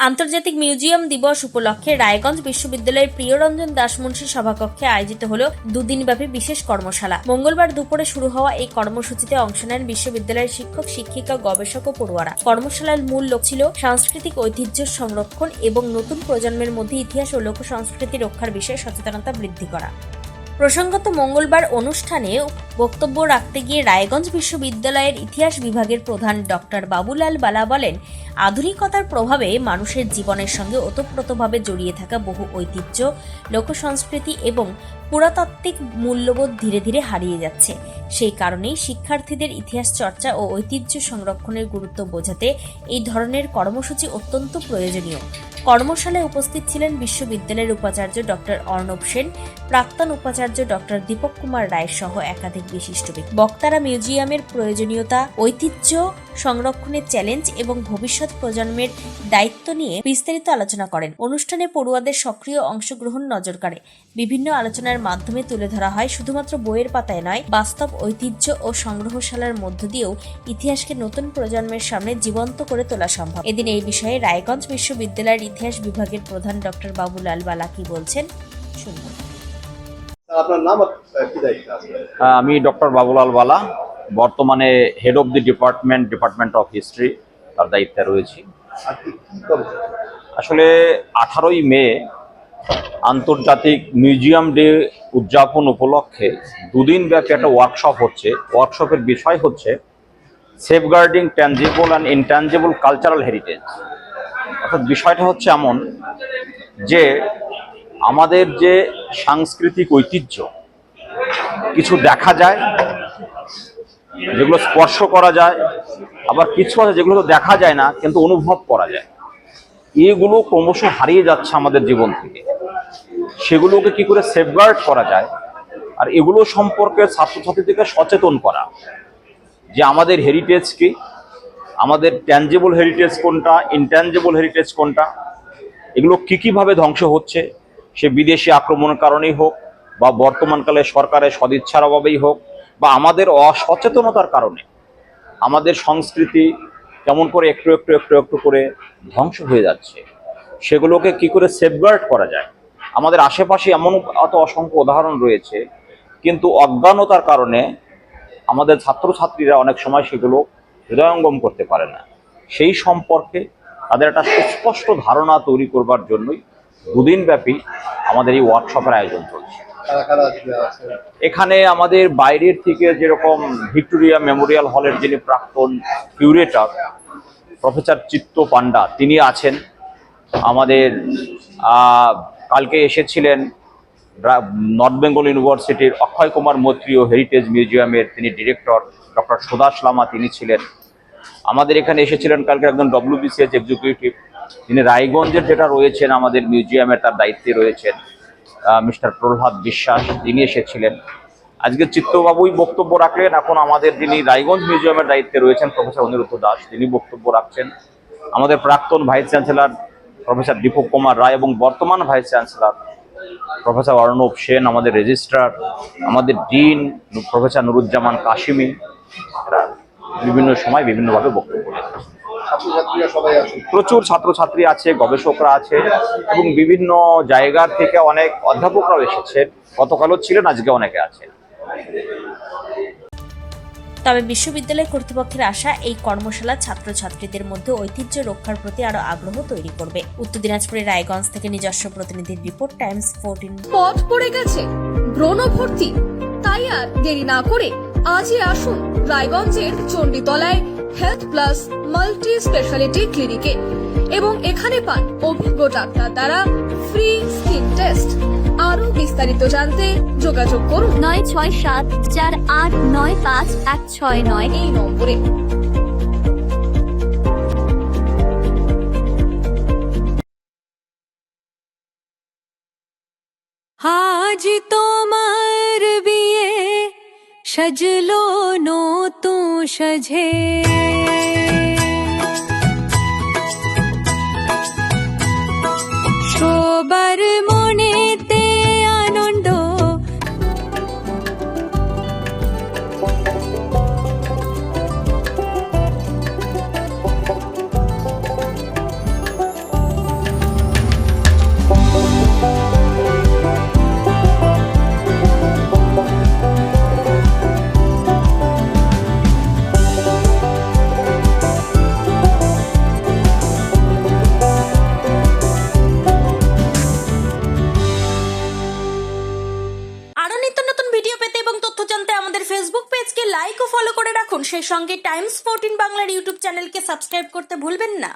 আন্তর্জাতিক মিউজিয়াম দিবস উপলক্ষে রায়গঞ্জ বিশ্ববিদ্যালয়ের প্রিয়রঞ্জন দাসমুন্সী সভাকক্ষে আয়োজিত হল দুদিনব্যাপী বিশেষ কর্মশালা। মঙ্গলবার দুপুরে শুরু হওয়া এই কর্মসূচিতে অংশ নেন বিশ্ববিদ্যালয়ের শিক্ষক, শিক্ষিকা, গবেষক ও পড়ুয়ারা। কর্মশালার মূল লক্ষ্য ছিল সাংস্কৃতিক ঐতিহ্য সংরক্ষণ এবং নতুন প্রজন্মের মধ্যে ইতিহাস ও লোক সংস্কৃতি রক্ষার বিষয়ে সচেতনতা বৃদ্ধি করা। প্রসঙ্গত মঙ্গলবার অনুষ্ঠানে বক্তব্য রাখতে গিয়ে রায়গঞ্জ বিশ্ববিদ্যালয়ের ইতিহাস বিভাগের প্রধান ডক্টর বাবুলাল বালা বলেন, আধুনিকতার প্রভাবে মানুষের জীবনের সঙ্গে ওতপ্রোতভাবে জড়িয়ে থাকা বহু ঐতিহ্য, লোকসংস্কৃতি এবং পুরাতাত্ত্বিক মূল্যবোধ ধীরে ধীরে হারিয়ে যাচ্ছে। সেই কারণেই শিক্ষার্থীদের ইতিহাস চর্চা ও ঐতিহ্য সংরক্ষণের গুরুত্ব বোঝাতে এই ধরনের কর্মসূচি অত্যন্ত প্রয়োজনীয়। কর্মশালায় উপস্থিত ছিলেন বিশ্ববিদ্যালয়ের উপাচার্য ডক্টর অর্ণব সেন, প্রাক্তন উপাচার্য ডক্টর দীপক কুমার রায় সহ একাধিক বিশিষ্ট ব্যক্তি। বক্তারা মিউজিয়ামের প্রয়োজনীয়তা, ঐতিহ্য সংরক্ষণের চ্যালেঞ্জ এবং ভবিষ্যৎ প্রজন্মের দায়িত্ব নিয়ে বিস্তারিত আলোচনা করেন। অনুষ্ঠানে পড়ুয়াদের সক্রিয় অংশগ্রহণ নজর কাড়ে। বিভিন্ন আলোচনার মাধ্যমে তুলে ধরা হয় শুধুমাত্র বইয়ের পাতায় নয়, বাস্তব ঐতিহ্য ও সংগ্রহশালার মধ্য দিয়েও ইতিহাসকে নতুন প্রজন্মের সামনে জীবন্ত করে তোলা সম্ভব। এদিন এই বিষয়ে রায়গঞ্জ বিশ্ববিদ্যালয়ের ইতিহাস বিভাগের প্রধান ডক্টর বাবুলাল বালা কি বলছেন শুনুন। আপনার নাম কি দায়িত্ব আছে? আমি ডক্টর বাবুলাল বালা, বর্তমানে head of the department of history তার দায়িত্বে রয়েছি। আসলে 18ই মে আন্তর্জাতিক মিউজিয়াম ডে উদযাপন উপলক্ষে দুদিন ব্যাপী একটা ওয়ার্কশপ হচ্ছে। ওয়ার্কশপের বিষয় হচ্ছে safeguarding tangible and intangible cultural heritage. অর্থাৎ বিষয়টা হচ্ছে এমন যে আমাদের যে সাংস্কৃতিক ঐতিহ্য কিছু দেখা যায়, যেগুলো স্পর্শ করা যায়, আবার কিছু আছে যেগুলো তো দেখা যায় না কিন্তু অনুভব করা যায়। এগুলো ক্রমশ হারিয়ে যাচ্ছে আমাদের জীবন থেকে। সেগুলোকে কি করে সেফগার্ড করা যায়, আর এগুলো সম্পর্কে ছাত্রছাত্রীদেরকে সচেতন করা যে আমাদের হেরিটেজ কি, আমাদের ট্যাঞ্জিবল হেরিটেজ কোনটা, ইনট্যাঞ্জিবল হেরিটেজ কোনটা, এগুলো কিভাবে ধ্বংস হচ্ছে, সে বিদেশি আক্রমণের কারণেই হোক বা বর্তমানকালে সরকারের সদিচ্ছার অভাবেই হোক বা আমাদের অসচেতনতার কারণে আমাদের সংস্কৃতি কেমন করে একটু একটু একটু একটু করে ধ্বংস হয়ে যাচ্ছে। সেগুলোকে কি করে সেফগার্ড করা যায়। আমাদের আশেপাশে এমন অসংখ্য উদাহরণ রয়েছে, কিন্তু অজ্ঞানতার কারণে আমাদের ছাত্রছাত্রীরা অনেক সময় সেগুলো হৃদয়ঙ্গম করতে পারে না। সেই সম্পর্কে তাদের একটা সুস্পষ্ট ধারণা তৈরি করবার জন্যই দুদিন ব্যাপী আমাদের এই ওয়ার্কশপের আয়োজন চলছে। এখানে আমাদের বাইরের থেকে যেরকম ভিক্টোরিয়া মেমোরিয়াল হলের যিনি প্রাক্তন কিউরেটর প্রফেসর চিত্ত পান্ডা তিনি আছেন। আমাদের কালকে এসেছিলেন নর্থ বেঙ্গল ইউনিভার্সিটির অক্ষয় কুমার মৈত্রী ও হেরিটেজ মিউজিয়ামের তিনি ডিরেক্টর ডক্টর সুদাস লামা তিনি ছিলেন। আমাদের এখানে এসেছিলেন কালকে একজন WBCH এক্সিকিউটিভ, তিনি রায়গঞ্জের যেটা রয়েছেন আমাদের মিউজিয়ামের তার দায়িত্বে রয়েছেন মিস্টার প্রহ্লাদ বিশ্বাস, তিনি এসেছিলেন। আজকে চিত্তবাবুই বক্তব্য রাখলেন। এখন আমাদের যিনি রায়গঞ্জ মিউজিয়ামের দায়িত্বে রয়েছেন প্রফেসর অনিরুদ্ধ দাস তিনি বক্তব্য রাখছেন। আমাদের প্রাক্তন vice chancellor professor Dipak Kumar Roy এবং বর্তমান vice chancellor professor Arnab Sen, আমাদের রেজিস্ট্রার, আমাদের ডিন প্রফেসর নুরুজ্জামান কাশিমি বিভিন্ন সময় বিভিন্নভাবে বক্তব্য রেখেছেন। প্রচুর ছাত্রছাত্রী আছে, গবেষকরা আছে এবং বিভিন্ন জায়গার থেকে অনেক অধ্যাপকরাও এসেছেন। গতকালও ছিলেন, আজকে অনেকে আছেন। তবে বিশ্ববিদ্যালয় কর্তৃপক্ষের আশা এই কর্মশালা ছাত্রছাত্রীদের মধ্যে ঐতিহ্য রক্ষার প্রতি আরো আগ্রহ তৈরি করবে। উত্তর দিনাজপুরের রায়গঞ্জ থেকে নিজস্ব প্রতিনিধির রিপোর্ট, টাইমস 14। পথ পড়ে গেছে, ব্রণ ভর্তি, তাই আর দেরি না করে আজই আসুন রায়গঞ্জের চণ্ডীতলায় হেলথ প্লাস মাল্টি স্পেশালিটি ক্লিনিকে এবং এখানে পান অভিজ্ঞ ডাক্তার দ্বারা ফ্রি স্কিন টেস্ট। আরো বিস্তারিত জানতে যোগাযোগ করুন 9674895169 এই নম্বরে। আজ তোমার বিয়ে সাজলো নতুন সাজে, সবার মনেতে আনন্দ, লাইক ও ফলো করে রাখুন, সেই সঙ্গে টাইমস 14 বাংলার ইউটিউব চ্যানেলকে সাবস্ক্রাইব করতে ভুলবেন না।